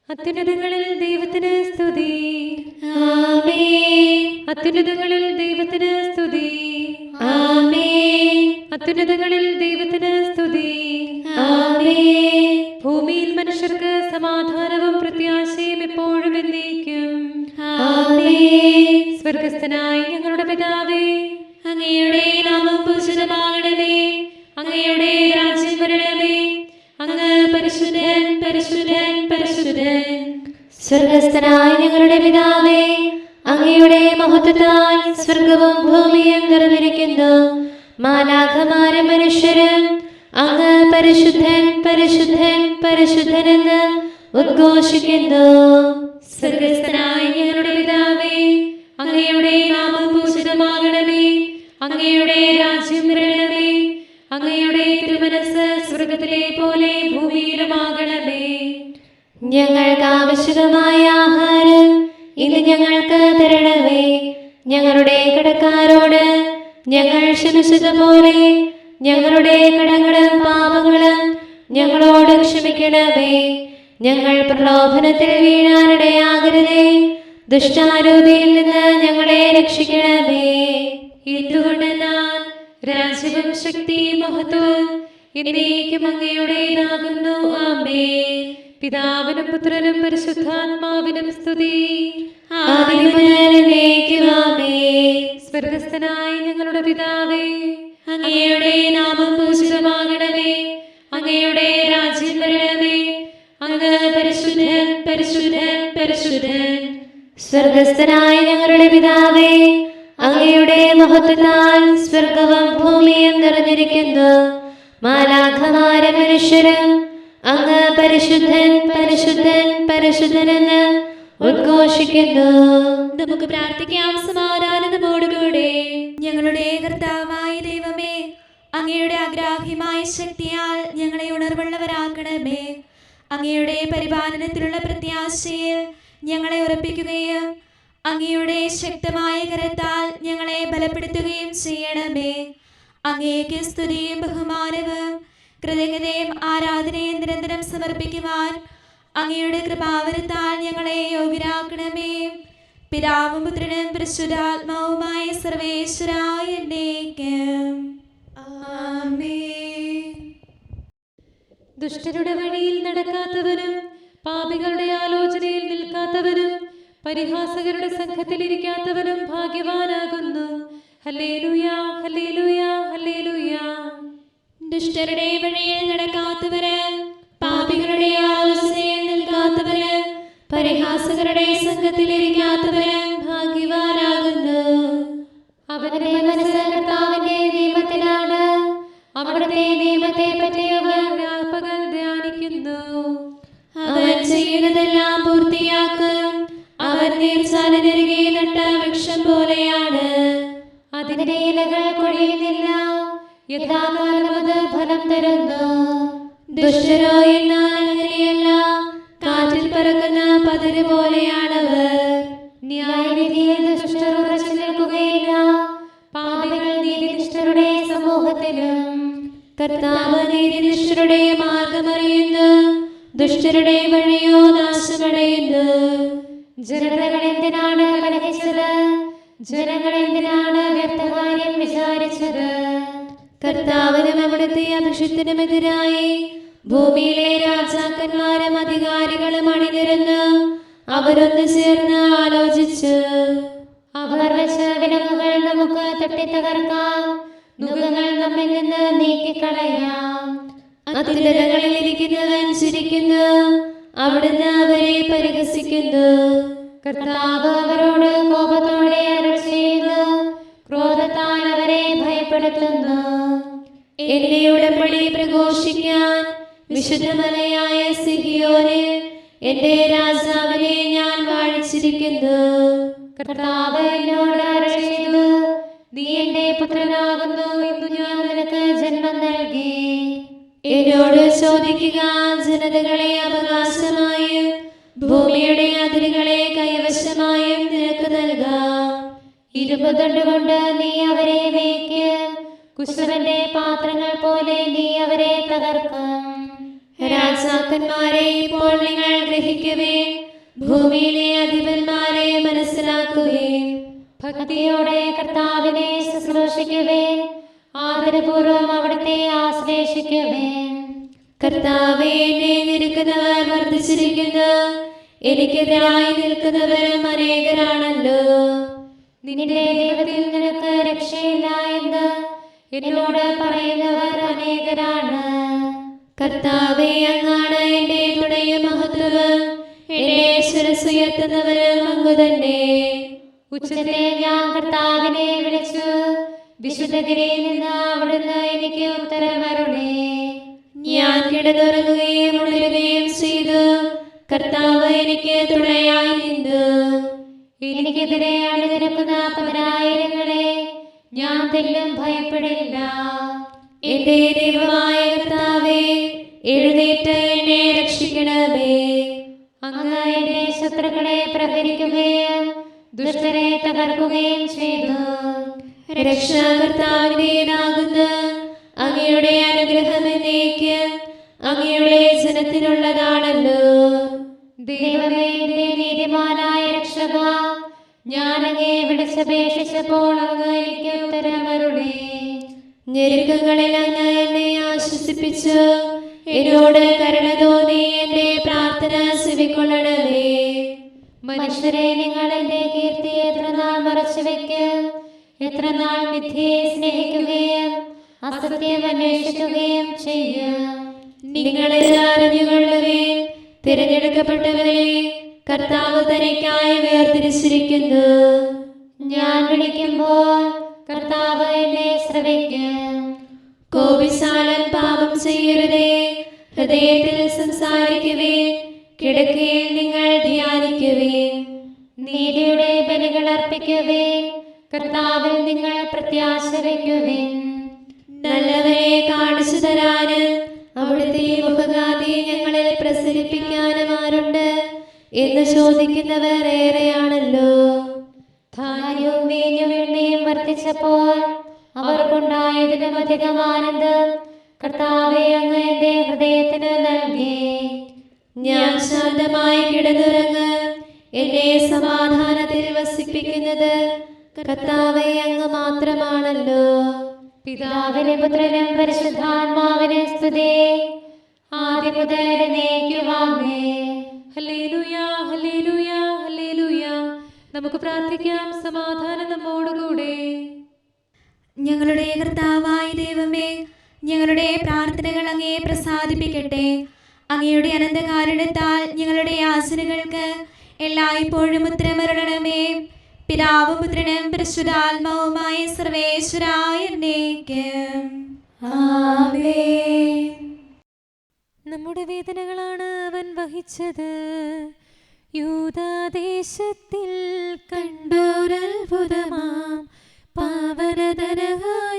അത്യുന്നതങ്ങളിൽ ദൈവത്തിന് സ്തുതി. ആമേൻ. അത്യുന്നതങ്ങളിൽ ദൈവത്തിന് സ്തുതി. ആമേൻ. അത്യുന്നതങ്ങളിൽ ദൈവത്തിന് സ്തുതി. ആമേൻ. ഭൂമിയിൽ മനുഷ്യർക്ക് സമാധാനവും പ്രത്യാശയും എപ്പോഴും എന്നേക്കും. ആമേൻ. സ്വർഗസ്ഥനായ ഞങ്ങളുടെ പിതാവേ, അങ്ങയുടെ നാമം പൂജിതമാകണമേ. അങ്ങയുടെ രാജ്യം വരണമേ. അങ്ങ് പരിശുദ്ധൻ, പരിശുദ്ധൻ, പരിശുദ്ധൻ. സ്വർഗസ്ഥനായ ഞങ്ങളുടെ പിതാവേ, അങ്ങയുടെ മഹത്വത്താൽ സ്വർഗവും ഭൂമിയും നിറഞ്ഞിരിക്കുന്നു. മാലാഖമാരും മനുഷ്യരും അങ്ങ് പരിശുദ്ധൻ, പരിശുദ്ധൻ, പരിശുദ്ധനെന്ന് ഉദ്ഘോഷിക്കുന്നു. സ്വർഗസ്ഥനായ ഞങ്ങളുടെ പിതാവേ, അങ്ങയുടെ നാമം പൂജിതമാകണമേ. അങ്ങയുടെ രാജ്യം വരണമേ. അങ്ങയുടെ തിരുമനസ്സ് സ്വർഗത്തിലെ പോലെ ഭൂമിയിലുമാകണമേ. ഞങ്ങൾക്ക് ആവശ്യമായ ആഹാരം ഇന്ന് ഞങ്ങൾക്ക് തരണമേ. ഞങ്ങളുടെ കടക്കാരോട് ഞങ്ങൾ ക്ഷമിച്ചതുപോലെ ഞങ്ങളുടെ കടങ്ങളും പാപങ്ങളും ഞങ്ങളോട് ക്ഷമിക്കണമേ. ഞങ്ങൾ പ്രലോഭനത്തിൽ വീഴാനിടയാകരുതേ. ദുഷ്ടാരൂപിയിൽ നിന്ന് ഞങ്ങളെ രക്ഷിക്കണമേ. എന്തുകൊണ്ടെന്നാൽ രാജ്യവും ശക്തിയും മഹത്വവും എന്നേക്കും അങ്ങയുടേതാകുന്നു. ആമേൻ. പിതാവിനും പുത്രനും പരിശുദ്ധാത്മാവിനും സ്തുതി. ആദിയും മുതൽ എന്നേക്കും ആമേൻ. സ്വർഗസ്ഥനായ ഞങ്ങളുടെ പിതാവേ, അങ്ങയുടെ നാമം പൂജിതമാകണമേ. അങ്ങയുടെ രാജ്യം വരണമേ. അങ്ങ് പരിശുദ്ധൻ, പരിശുദ്ധൻ, പരിശുദ്ധൻ. സ്വർഗസ്ഥനായ ഞങ്ങളുടെ പിതാവേ, അങ്ങയുടെ മഹത്വത്താൽ സ്വർഗവും ഭൂമിയും നിറഞ്ഞിരിക്കുന്നു. മാലാഖമാരും മനുഷ്യരും അങ്ങ് പരിശുദ്ധൻ, പരിശുദ്ധൻ, പരിശുദ്ധനെന്ന് ഉദ്ഘോഷിക്കുന്നു. നമുക്ക് പ്രാർത്ഥിക്കാം സമാധാനത്തോടുകൂടെ. ഞങ്ങളുടെ കർത്താവായ ദൈവമേ, അങ്ങയുടെ അഗ്രാഹ്യമായ ശക്തിയാൽ ഞങ്ങളെ ഉണർവുള്ളവരാക്കണമേ. അങ്ങയുടെ പരിപാലനത്തിലുള്ള പ്രത്യാശയിൽ ഞങ്ങളെ ഉറപ്പിക്കുകയും അങ്ങയുടെ ശക്തമായ കരത്താൽ ഞങ്ങളെ ബലപ്പെടുത്തുകയും ചെയ്യണമേ. അങ്ങേക്ക് സ്തുതിയും ബഹുമാനവും കൃതജ്ഞതയും ആരാധനയും നിരന്തരം സമർപ്പിക്കുവാൻ അങ്ങയുടെ കൃപാവരത്താൽ ഞങ്ങളെ യോഗ്യരാക്കണമേ. പിതാവും പുത്രനും പരിശുദ്ധാത്മാവുമായ സർവേശ്വരായ എന്നേക്കും ആമേൻ. ദുഷ്ടരുടെ വഴിയിൽ നടക്കാത്തവനും പാപികളുടെ ആലോചനയിൽ നിൽക്കാത്തവനും പരിഹാസകരുടെ സംഘത്തിൽ ഇരിക്കാത്തവനും ഭാഗ്യവാനാകുന്നു. Hallelujah, hallelujah, hallelujah. ദുഷ്ടരുടെ വഴിയിൽ നടക്കാത്തവര്, പാപികളുടെ ആലോചനയിൽ നിൽക്കാത്തവര്, പരിഹാസകരുടെ സംഘത്തിൽ ഇരിക്കാത്തവര് ഭാഗ്യവാനാകുന്നു. അവന്റെ മനസ്സ് കർത്താവിന്റെ നിയമത്തിലാണ്. അവിടുത്തെ നിയമത്തെ പറ്റി അവൻ പകൽ ധ്യാനിക്കുന്നു. അവൻ ചെയ്യുന്നതെല്ലാം പൂർത്തിയാക്കും. അവൻ നീർച്ചാലിനരികെ നട്ട വൃക്ഷം പോലെയാണ്. അതിന്റെ ഇലകൾ കൊഴിയുന്നില്ല. യഥാകാലം അത് ഫലം തരുന്നു. ദുഷ്ടരോ എന്നാൽ അങ്ങനെയല്ല. കാറ്റിൽ പറക്കുന്ന പതിര് പോലെയാണവർ. ന്യായവിധിയിൽ ദുഷ്ടർ ഉറച്ചു നിൽക്കുകയില്ല. പാപികൾ നീതിനിഷ്ഠരുടെ സമൂഹത്തിലും. കർത്താവ് നീതിനിഷ്ഠരുടെ മാർഗമറിയുന്നു. ദുഷ്ടരുടെ വഴിയോ നാശമടയുന്നു. ജനതകൾ എന്തിനാണ് കലഹിച്ചത്? ജനങ്ങൾ എന്തിനാണ് വ്യർത്ഥകാര്യം വിചാരിച്ചത്? കർത്താവിനും അവിടുത്തെ അഭിഷിക്തനുമെതിരായി ഭൂമിയിലെ രാജാക്കന്മാരും അധികാരികളും അണിനിരന്ന് അവരൊന്നു ചേർന്ന് ആലോചിച്ചു. അവർ വെച്ച വിലങ്ങുകൾ നമുക്ക് തട്ടിത്തകർക്കാം. നുകങ്ങൾ നമ്മിൽ നിന്ന് നീക്കിക്കളയാം. അത്യുന്നതങ്ങളിൽ ഇരിക്കുന്നവൻ ചിരിക്കുന്നു. അവിടുന്ന് അവരെ പരിഹസിക്കുന്നു. കർത്താവ് അവരോട് കോപത്തോടെ അരുൾ ചെയ്യുന്നു. ക്രോധത്താൽ അവരെ ഭയപ്പെടുത്തുന്നു. എന്റെ ഉടമ്പടി പ്രഘോഷിക്കാൻ വിശുദ്ധമലയായ സിഹിയോനിൽ എന്റെ രാജാവിനെ ഞാൻ വാഴിച്ചിരിക്കുന്നു. കർത്താവ് എന്നോട് അരുൾ ചെയ്തു, നീ എന്റെ പുത്രനാകുന്നു. ഇന്നു ഞാൻ നിനക്ക് ജന്മം നൽകി. എന്നോട് ചോദിക്കുക, ജനതകളെ അവകാശമായും ഭൂമിയുടെ അതിരുകളെ കൈവശമായും നിനക്ക് നൽകാം. ഇരുമ്പുതണ്ടുകൊണ്ട് നീ അവരെ വേയ്ക്ക്. കുശവന്റെ പാത്രങ്ങൾ പോലെ നീ അവരെ തകർക്കും. രാജാക്കന്മാരെ ഇപ്പോൾ നിങ്ങൾ ഗ്രഹിക്കുവേൻ, ഭൂമിയിലെ അധിപന്മാരെ മനസ്സിലാക്കുവേൻ. ഭക്തിയോടെ കർത്താവിനെ ശുശ്രൂഷിക്കുവേൻ, ആദരപൂർവം അവിടുത്തെ ആശ്ലേഷിക്കുവേൻ. കർത്താവേ, എന്നെ ഞെരുക്കുന്നവർ വർദ്ധിച്ചിരിക്കുന്നു, എനിക്കെതിരായി നിൽക്കുന്നവരും അനേകരാണല്ലോ. നിന്റെ ദൈവത്തിൽ നിനക്ക് രക്ഷയില്ല എന്ന് എന്നോട് പറയുന്നവർ അനേകരാണ്. കർത്താവേ, അങ്ങാണ് എന്റെ തുണയും മഹത്വവും, എന്നെ ശിരസ്സുയർത്തുന്നവരും അങ്ങ് തന്നെ. ഉച്ചത്തെ ഞാൻ കർത്താവിനെ വിളിച്ചു, വിശുദ്ധഗിരിയിൽ നിന്ന് അവിടുന്ന് എനിക്ക് ഉത്തരമരുളി. ഞാൻ കിടന്നുറങ്ങുകയും ഉണരുകയും ചെയ്തു, കർത്താവ് എനിക്ക് തുണയായി നിന്നു. എനിക്കെതിരെ അണിനിരക്കുന്ന 10,000-ങ്ങളെ ഞാൻ തെല്ലും ഭയപ്പെടില്ല. എന്റെ ദൈവമായ കർത്താവേ, എഴുന്നേറ്റ് എന്നെ രക്ഷിക്കണമേ. അങ്ങ് എന്റെ ശത്രുക്കളെ പ്രഹരിക്കുകയും ദുഷ്ടരെ തകർക്കുകയും ചെയ്തു. രക്ഷാ കർത്താവിന്റേതാകുന്നു, അങ്ങയുടെ അനുഗ്രഹം എന്നേക്ക് അങ്ങയുടെ ജനത്തിനുള്ളതാണല്ലോ. ദൈവമേ, എന്റെ നീതിമാനായ രക്ഷക, ഞാൻ അങ്ങയെ വിളിച്ചപേക്ഷിച്ചപ്പോൾ അങ്ങ് എനിക്ക് ഉത്തരമരുളി. ഞെരുക്കങ്ങളിൽ അങ്ങ് എന്നെ ആശ്വസിപ്പിച്ചു, എന്നോട് കരുണ തോന്നി എന്റെ പ്രാർത്ഥന ചെവിക്കൊള്ളണമേ. മനുഷ്യരെ, നിങ്ങൾ എന്റെ കീർത്തി എത്ര നാൾ മറച്ചുവെക്കും? എത്ര നാൾ മിഥ്യയെ സ്നേഹിക്കുകയും അസത്യം അന്വേഷിക്കുകയും ചെയ്യും? നിങ്ങളെല്ലാം അറിഞ്ഞുകൊള്ളുവേൻ, തിരഞ്ഞെടുക്കപ്പെട്ടവരെ കർത്താവ് തനിക്കായി വേർതിരിച്ചിരിക്കുന്നു. ഞാൻ വിളിക്കുമ്പോൾ കർത്താവ് എന്നെ ശ്രവിക്കും. കോപിശാലൻ പാപം ചെയ്യരുതേ, ഹൃദയത്തിൽ സംസാരിക്കുവേൻ, കിടക്കയിൽ നിങ്ങൾ ധ്യാനിക്കുവേൻ. നീതിയുടെ ബലികൾ അർപ്പിക്കുവേൻ, കർത്താവിൽ നിങ്ങൾ പ്രത്യാശ വയ്ക്കുവേൻ. നല്ലവരെ കാണിച്ചു തരാനും അവിടുത്തെ മുഖകാന്തി ഞങ്ങളിൽ പ്രസരിപ്പിക്കാനും ആരുണ്ട് എന്ന് ചോദിക്കുന്നവർ ഏറെയാണല്ലോ. ധാന്യവും വീഞ്ഞും എണ്ണയും വർദ്ധിച്ചപ്പോൾ അവർക്കുണ്ടായതിലും അധികം ആനന്ദം കർത്താവേ അങ്ങ് എന്റെ ഹൃദയത്തിന് നൽകി. ഞാൻ ശാന്തമായി കിടന്നുറങ്ങ്, എന്നെ സമാധാനത്തിൽ വസിപ്പിക്കുന്നത് കർത്താവേ അങ്ങ് മാത്രമാണല്ലോ. പിതാവിനും പുത്രനും പരിശുദ്ധാത്മാവിനും സ്തുതി, ആദ്യം മുതൽ എന്നേക്കുമാമേ. Hallelujah, hallelujah, hallelujah. നമുക്ക് പ്രാർത്ഥിക്കാം. സമാധാനം നമ്മോടുകൂടെ. ഞങ്ങളുടെ കർത്താവായ ദൈവമേ, ഞങ്ങളുടെ പ്രാർത്ഥനകൾ അങ്ങയെ പ്രസാദിപ്പിക്കട്ടെ. അങ്ങയുടെ അനന്തകാരുണ്യത്താൽ ഞങ്ങളുടെ യാചനകൾക്ക് എല്ലായ്പ്പോഴും ഉത്തരമരുളണമേ. പിതാവും പുത്രനും പരിശുദ്ധാത്മാവുമായ സർവേശ്വരായ എന്നേക്കും ആമേൻ. നമ്മുടെ വേദനകളാണ് അവൻ വഹിച്ചത്. യൂദാദേശത്തിൽ കണ്ടോരത്ഭുതമാം പാവനതനയാൽ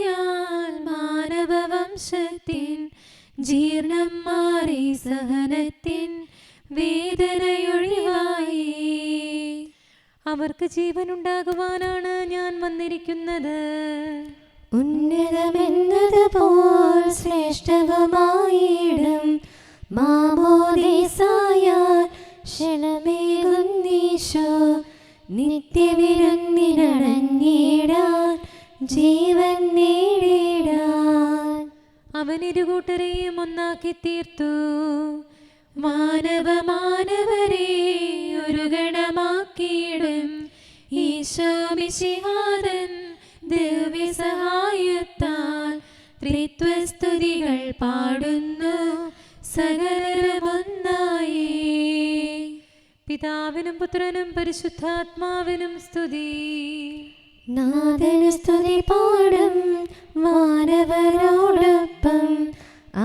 മാനവവംശത്തിൻ ജീർണം മാറി സഹനത്തിൻ വേദനയൊഴിവായി. അവർക്ക് ജീവനുണ്ടാകുവാനാണ് ഞാൻ വന്നിരിക്കുന്നത്. ഉന്നതമെന്നതുപോൽ ശ്രേഷ്ഠവുമായിടും മാമോദീസായാൽ ക്ഷണമേകുന്നീശോ, നിത്യവിരുന്നിനടഞ്ഞിടാൻ ജീവൻ നേടിടാൻ. അവൻ ഇരുകൂട്ടരെയും ഒന്നാക്കി തീർത്തു. മാനവരെ ഒരു ഗണമാക്കിയിടും ഈശോ മിശിഹാതൻ ദിവ്യ സഹായത്താൽ ത്രിത്വസ്തുതികൾ പാടുന്നു സകലരുമൊന്നായി. പിതാവിനും പുത്രനും പരിശുദ്ധാത്മാവിനും സ്തുതി. നാഥന് സ്തുതി പാടും മാനവരോടൊപ്പം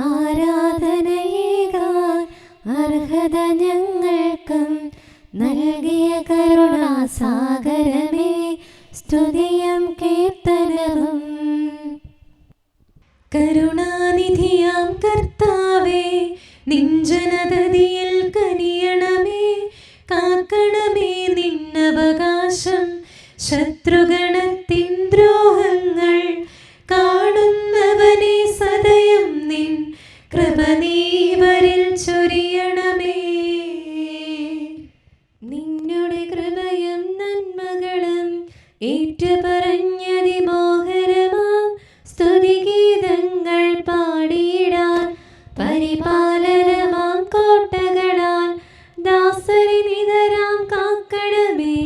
ആരാധനയേകാൻ അർഹത ഞങ്ങൾക്കും നൽകിയ കരുണാസാഗരമേ, സ്തുതിയും കീർത്തനവും. കരുണാനിധിയാം കർത്താവേ, നിഞ്ജനതതിയിൽ കനിയണമേ. കാക്കണമേ നിന്നവകാശം, ശത്രുഗണത്തിൻ ദ്രോഹങ്ങൾ കാണുന്നവനെ സദയം നിൻ കൃപ നീവരിൽ പരിനിതരാം കാക്കണമേ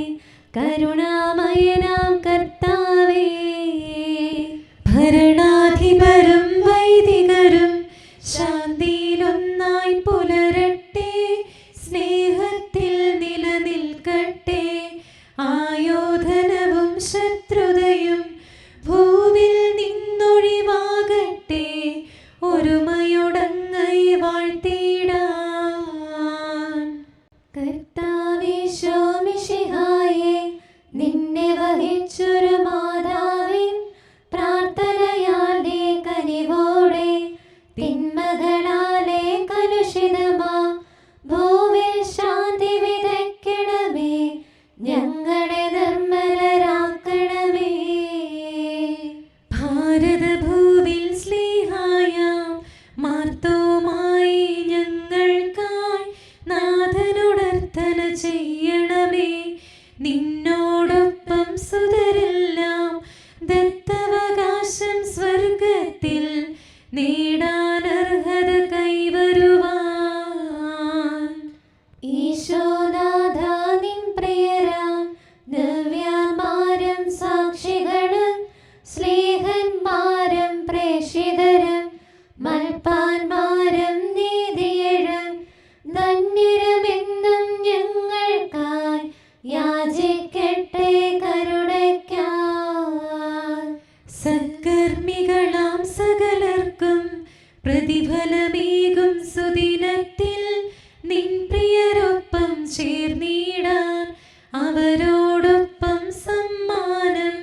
കരുണാമയനാം കർത്താവേ. ഭരണാധിപരും വൈദികരും ശാന്തിയിലൊന്നായി പുലരട്ടെ, സ്നേഹത്തിൽ നിലനിൽക്കട്ടെ. ആയോധനവും ശത്രുതയും ഭൂവിൽ നിന്നൊഴിവാകട്ടെ, ഒരുമയോടങ്ങൈ വാഴ്ത്തിടാൻ. കർത്താവീശോ മിശിഹായേ, നിന്നെ വഹിച്ചൊരു മാതാവിൻ പ്രാർത്ഥനയാലെ കനിവോടെ തിന്മകളാലെ കലുഷിതമാ ഭൂവിൽ ശാന്തി വിതയ്ക്കണമേ, ഞങ്ങളെ നിർമ്മലരാക്കണമേ. ഭാരതഭൂവിൽ സ്ലീഹായാം മാർത്തോമായി ഞങ്ങൾക്കായി നാഥനോടർത്ഥന ചെയ്യണമേ. നിന്നോടൊപ്പം സുതരെല്ലാം ദത്തവകാശം സ്വർഗത്തിൽ നേടാനർഹത കൈവരുവാൻ. ഈശോനാഥ നിൻ പ്രിയരാം ദിവ്യന്മാരും സാക്ഷികളും സ്നേഹന്മാരും പ്രേക്ഷിതരും മൽപ്പാന്മാരും നീതിയരും ധന്യരുമെന്നും ഞങ്ങൾക്കായി യാചിക്കട്ടെ കരുണയ്ക്കായി. സത്കർമ്മികളാം സകലർക്കും പ്രതിഫലമേകും സുദിനത്തിൽ നിൻ പ്രിയരൊപ്പം ചേർന്നിടാൻ, അവരോടൊപ്പം സമ്മാനം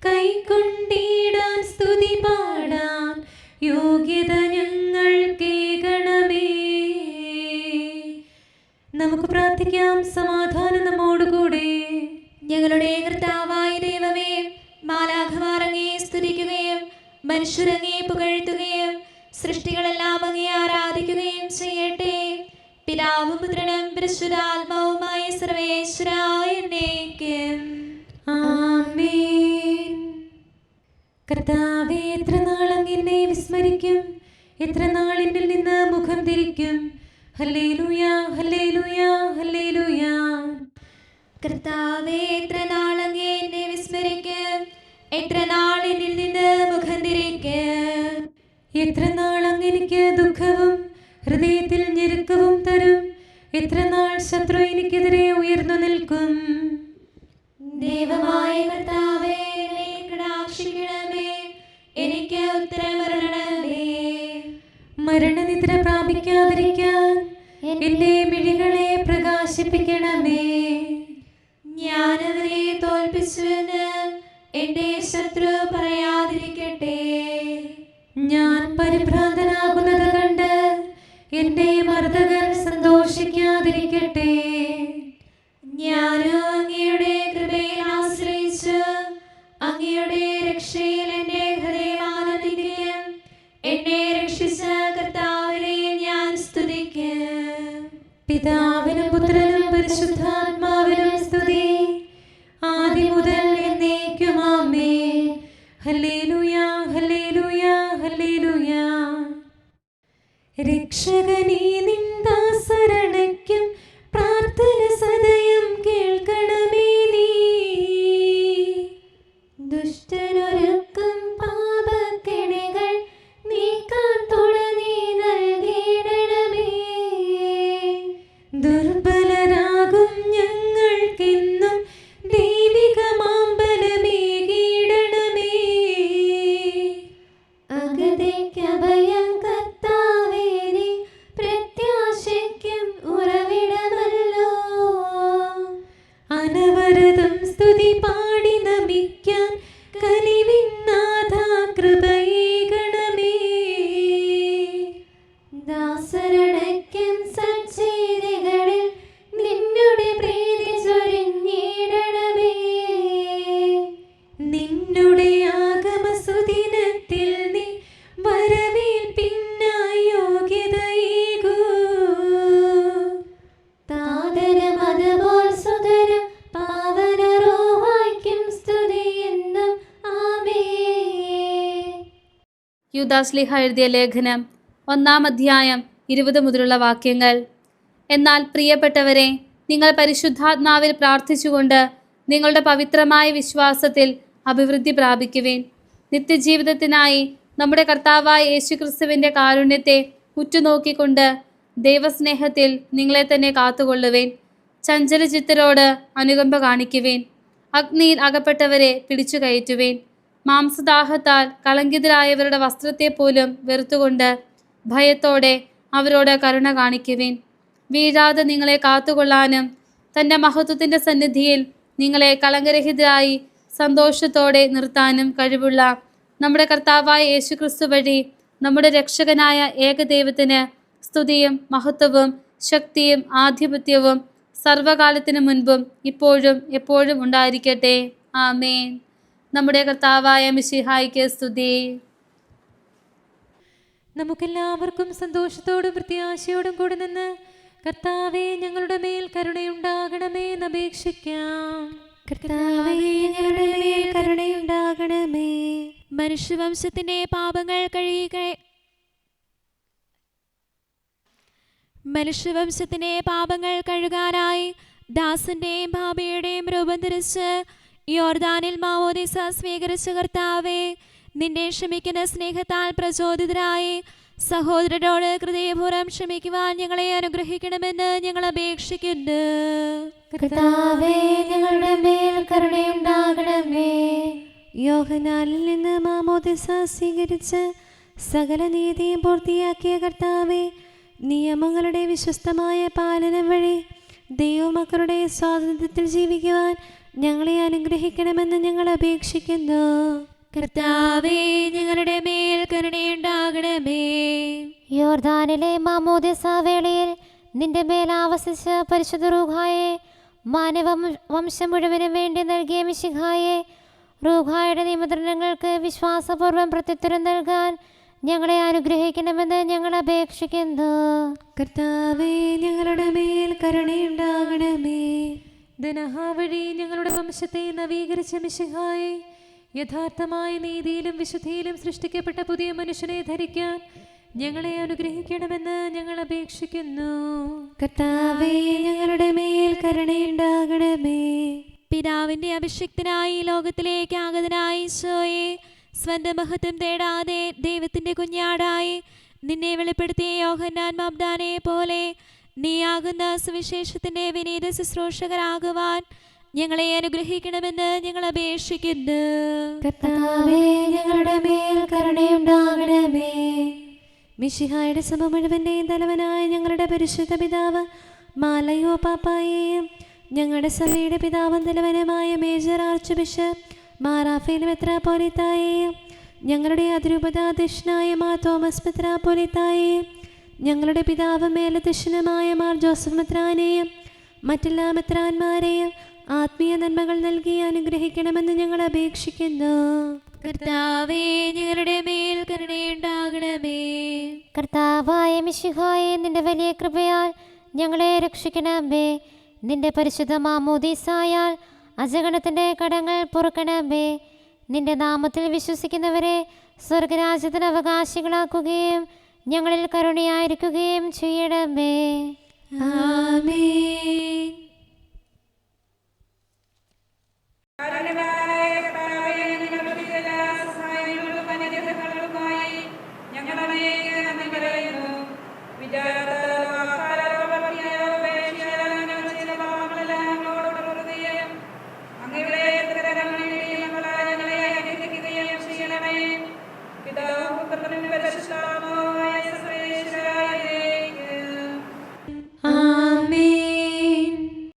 കൈക്കൊണ്ടിടാൻ, സ്തുതി പാടാൻ യോഗ്യത ഞങ്ങൾക്കേകണമേ. നമുക്ക് പ്രാർത്ഥിക്കാം. സമാധാനം നമ്മോടുകൂടെ. ഞങ്ങളുടെ കർത്താവായ ദൈവമേ, മാലാഖമാർ അങ്ങയെ സ്തുതിക്കുകയും മനുഷ്യരങ്ങയെ പുകഴ്ത്തുകയും സൃഷ്ടികളെല്ലാം അങ്ങയെ ആരാധിക്കുകയും ചെയ്യട്ടെ. പിതാവും പുത്രനും പരിശുദ്ധാത്മാവുമായ സർവേശ്വരായ എന്നേക്കും ആമേൻ. കർത്താവേ, എത്ര നാൾ അങ്ങ് വിസ്മരിക്കും, എത്ര നാൾ എന്നിൽ നിന്ന് മുഖം തിരിക്കും. Hallelujah, hallelujah, hallelujah. കർത്താവേ, എത്ര നാൾ അങ്ങ് എന്നെ വിസ്മരിക്കും, എത്ര നാൾ എന്നിൽ നിന്ന് മുഖം തിരിക്കും. എത്ര നാൾ അങ്ങ് എനിക്ക് ദുഃഖവും ഹൃദയത്തിൽ ഞെരുക്കവും തരും. എത്ര നാൾ ശത്രു എനിക്കെതിരെ ഉയർന്നു നിൽക്കും. ദൈവമായ കർത്താവേ, എന്നെ കടാക്ഷിക്കണമേ, എനിക്ക് ഉത്തരമരുളണമേ. മരണനിദ്ര പ്രാപിക്കാതിരിക്കാൻ എന്റെ മിഴികളെ പ്രകാശിപ്പിക്കണമേ. ഞാനവരെ തോൽപ്പിച്ചുവെന്ന് എന്റെ ശത്രു പറയാതിരിക്കട്ടെ. ഞാൻ പരിഭ്രാന്തനാകുന്നത് കണ്ട് എന്റെ മർദ്ദകർ സന്തോഷിക്കാതിരിക്കട്ടെ. ഞാനോ അങ്ങയുടെ കൃപയിൽ ആശ്രയിച്ചു, അങ്ങയുടെ രക്ഷയിൽ എന്റെ ഹൃദയം ആനന്ദിക്കും. എന്നെ രക്ഷിച്ച കർത്താവിനെ ഞാൻ സ്തുതിക്കും. പിതാവിനും പുത്രനും പരിശുദ്ധാത്മാവിനും സ്തുതി, ആദ്യം മുതൽ എന്നേക്കും ആമേൻ. Hallelujah, hallelujah, hallelujah. രക്ഷകനേ, നിൻ ദാസരണയ്ക്കും പ്രാർത്ഥന സദയം കേൾക്കണമേ നീ. ദുഷ്ടനൊരുക്കും പാപക്കെണികൾ നീക്കാൻ തുണ നീ നൽകിയിടണമേ. ദുർബലരാകും ഞങ്ങൾക്കെന്നും ദൈവികമാമ്പലമേകിയിടണമേ. അഗതിക്കഭയം കർത്താവേ, നീ പ്രത്യാശയ്ക്കും ഉറവിടമല്ലോ. അനവരതം സ്തുതി പാടി നമിക്കാൻ കനിവിന്നാഥ കൃപയേകണമേ. ദാസരണയ്ക്കും സജ്ജീതികളിൽ നിന്നുടെ പ്രീതി ചൊരിഞ്ഞിടണമേ. നിന്നുടെ ആഗമസുദിനത്തിൽ നീ വരവേൽപ്പിന്നായി യോഗ്യതയേകൂ. താതനും അതുപോൽ സുതനും പാവനറോഹായ്ക്കും സ്തുതിയെന്നും ആമേൻ. യൂദാശ്ലീഹ എഴുതിയ ലേഖനം 1-ാം അധ്യായം 20 മുതലുള്ള വാക്യങ്ങൾ. എന്നാൽ പ്രിയപ്പെട്ടവരെ, നിങ്ങൾ പരിശുദ്ധാത്മാവിൽ പ്രാർത്ഥിച്ചുകൊണ്ട് നിങ്ങളുടെ പവിത്രമായ വിശ്വാസത്തിൽ അഭിവൃദ്ധി പ്രാപിക്കുവേൻ. നിത്യജീവിതത്തിനായി നമ്മുടെ കർത്താവായ യേശുക്രിസ്തുവിൻ്റെ കാരുണ്യത്തെ ഉറ്റുനോക്കിക്കൊണ്ട് ദൈവസ്നേഹത്തിൽ നിങ്ങളെ തന്നെ കാത്തുകൊള്ളുവേൻ. ചഞ്ചലചിത്തരോട് അനുകമ്പ കാണിക്കുവേൻ. അഗ്നിയിൽ അകപ്പെട്ടവരെ പിടിച്ചു കയറ്റുവേൻ. മാംസദാഹത്താൽ കളങ്കിതരായവരുടെ വസ്ത്രത്തെ പോലും വെറുത്തുകൊണ്ട് ഭയത്തോടെ അവരോട് കരുണ കാണിക്കുവേൻ. വീഴാതെ നിങ്ങളെ കാത്തുകൊള്ളാനും തൻ്റെ മഹത്വത്തിൻ്റെ സന്നിധിയിൽ നിങ്ങളെ കളങ്കരഹിതരായി സന്തോഷത്തോടെ നിർത്താനും കഴിവുള്ള നമ്മുടെ കർത്താവായ യേശുക്രിസ്തു വഴി നമ്മുടെ രക്ഷകനായ ഏകദൈവത്തിന് സ്തുതിയും മഹത്വവും ശക്തിയും ആധിപത്യവും സർവകാലത്തിനു മുൻപും ഇപ്പോഴും എപ്പോഴും ഉണ്ടായിരിക്കട്ടെ. ആമേൻ. നമ്മുടെ കർത്താവായ മിശിഹായ്ക്ക് സ്തുതി. നമുക്കെല്ലാവർക്കും സന്തോഷത്തോടും പ്രത്യാശയോടും കൂടെ നിന്ന് കർത്താവേ ഞങ്ങളുടെ മേൽ കരുണയുണ്ടാകണമേ എന്ന് അപേക്ഷിക്കാം. കർത്താവേ ഞങ്ങളുടെ മേൽ കരുണയുണ്ടാകണമേ. മനുഷ്യവംശത്തിന്റെ പാപങ്ങൾ കഴുകാനായി ദാസന്റെയും ഭാബിയുടെയും രൂപം ധരിച്ച് യോർദാനിൽ മാമോദീസ സ്വീകരിച്ച കർത്താവേ, നിന്റെ ക്ഷമിക്കുന്ന സ്നേഹത്താൽ പ്രചോദിതരായി സഹോദരരോട് ഹൃദയപൂർവ്വം ക്ഷമിക്കുവാൻ ഞങ്ങളെ അനുഗ്രഹിക്കണമെന്ന് ഞങ്ങൾ അപേക്ഷിക്കുന്നു. കർത്താവേ ഞങ്ങളുടെ മേൽ കരുണയുണ്ടാകണമേ. യോഹന്നാനിൽ നിന്ന് മാമോദിസ സ്വീകരിച്ച് സകല നീതിയും പൂർത്തിയാക്കിയ കർത്താവേ, നിയമങ്ങളുടെ വിശ്വസ്തമായ പാലനം വഴി ദൈവമക്കളുടെ സ്വാതന്ത്ര്യത്തിൽ ജീവിക്കുവാൻ ഞങ്ങളെ അനുഗ്രഹിക്കണമെന്ന് ഞങ്ങൾ അപേക്ഷിക്കുന്നു. കർത്താവേ ഞങ്ങളുടെ മേൽ കരുണയുണ്ടാകണമേ. യോർദാനിലെ മാമോദിസ വേളയിൽ നിന്റെ മേൽ ആവസിച്ച പരിശുദ്ധ റൂഹായെ, മാനവ വംശം മുഴുവനും വേണ്ടി നൽകിയ മിശിഹായെ, റൂഹായുടെ നിയന്ത്രണങ്ങൾക്ക് വിശ്വാസപൂർവ്വം പ്രത്യുത്തരം നൽകാൻ ഞങ്ങളെ അനുഗ്രഹിക്കണമെന്ന് ഞങ്ങൾ അപേക്ഷിക്കുന്നു. കർത്താവേ ഞങ്ങളുടെ മേൽ കരുണയുണ്ടാകണമേ. ദനഹാ വഴി ഞങ്ങളുടെ വംശത്തെ നവീകരിച്ച മിശിഹായെ, യഥാർത്ഥമായ നീതിയിലും വിശുദ്ധിയിലും സൃഷ്ടിക്കപ്പെട്ട പുതിയ മനുഷ്യനെ ധരിക്കാൻ ഞങ്ങളെ അനുഗ്രഹിക്കണമെന്ന് ഞങ്ങൾ അപേക്ഷിക്കുന്നു. കർത്താവേ ഞങ്ങളുടെ മേൽ കരുണയുണ്ടാകണമേ. പിതാവിന്റെ അഭിഷിക്തനായി ലോകത്തിലേക്ക് ആഗതനായി ഈശോയെ, സ്വന്തം മഹത്വം തേടാതെ ദൈവത്തിന്റെ കുഞ്ഞാടായി നിന്നെ വെളിപ്പെടുത്തിയ യോഹന്നാൻ മാബ്ദാനെ പോലെ നീയാകുന്ന സുവിശേഷത്തിന്റെ വിനീത ശുശ്രൂഷകരാകുവാൻ ഞങ്ങളെ അനുഗ്രഹിക്കണമെന്ന് ഞങ്ങൾ അപേക്ഷിക്കുന്നു. കർത്താവേ ഞങ്ങളുടെ മേൽ കരുണയുണ്ടാകണമേ. മിശിഹായുടെ സഭ മുഴുവൻ്റെയും തലവനായ ഞങ്ങളുടെ പരിശുദ്ധ പിതാവ് മാലയോ പാപ്പായെയും ഞങ്ങളുടെ സഭയുടെ പിതാവും തലവനുമായ മേജർ ആർച്ച് ബിഷപ്പ് മാറാഫേൽ മെത്രാപ്പോലീത്തായെയും ഞങ്ങളുടെ അതിരൂപതാധ്യക്ഷനായ മാർ തോമസ് മെത്രാപ്പോലീത്തായെയും ഞങ്ങളുടെ പിതാവും മേലധ്യക്ഷനുമായ മാർ ജോസഫ് മെത്രാനെയും മറ്റെല്ലാ മെത്രാന്മാരെയും ആത്മീയ നന്മകൾ നൽകി അനുഗ്രഹിക്കണമെന്ന് ഞങ്ങൾ അപേക്ഷിക്കുന്നു. കർത്താവേ ഞങ്ങളുടെ മേൽ കരുണയുണ്ടാകണമേ. കർത്താവായ മിശിഹായെ, നിന്റെ വലിയ കൃപയാൽ ഞങ്ങളെ രക്ഷിക്കണമേ. നിന്റെ പരിശുദ്ധ മാമോദീസായാൽ അജഗണത്തിൻ്റെ കടങ്ങൾ പൊറുക്കണമേ. നിന്റെ നാമത്തിൽ വിശ്വസിക്കുന്നവരെ സ്വർഗരാജ്യത്തിന് അവകാശികളാക്കുകയും ഞങ്ങളിൽ കരുണയായിരിക്കുകയും ചെയ്യണമേ. ആമേൻ.